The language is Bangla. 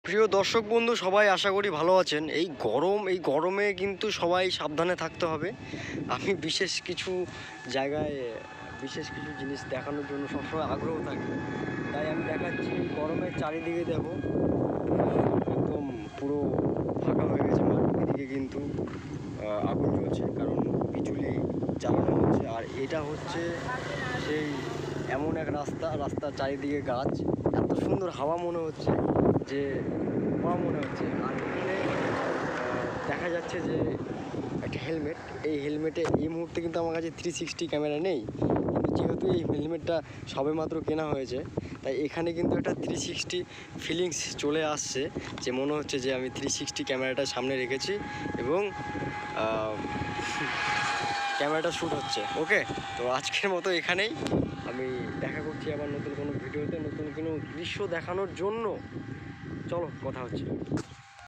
প্রিয় দর্শক বন্ধু সবাই আশা করি ভালো আছেন। এই গরমে কিন্তু সবাই সাবধানে থাকতে হবে। আমি বিশেষ কিছু জিনিস দেখানোর জন্য সবসময় আগ্রহ থাকি, তাই আমি দেখাচ্ছি। এই গরমের চারিদিকে দেখো, একদম পুরো ফাঁকা হয়ে গেছে মাঠ। এদিকে কিন্তু আগুন জ্বলছে, কারণ বিচুলি জ্বালানো হচ্ছে। আর এটা হচ্ছে সেই এমন এক রাস্তার চারিদিকে গাছ, এত সুন্দর হাওয়া মনে হচ্ছে যে মনে হচ্ছে। আর এখানে দেখা যাচ্ছে যে একটা হেলমেট, এই হেলমেটে এই মুহূর্তে কিন্তু আমার কাছে 360 ক্যামেরা নেই, কিন্তু যেহেতু এই হেলমেটটা সবেমাত্র কেনা হয়েছে, তাই এখানে কিন্তু একটা 360 ফিলিংস চলে আসছে, যে মনে হচ্ছে যে আমি 360 ক্যামেরাটা সামনে রেখেছি এবং ক্যামেরাটা শ্যুট হচ্ছে। ওকে, তো আজকের মতো এখানেই। আমি দেখা করছি আবার নতুন কোনো ভিডিওতে, নতুন কোনো দৃশ্য দেখানোর জন্য। চলো, কথা হচ্ছে।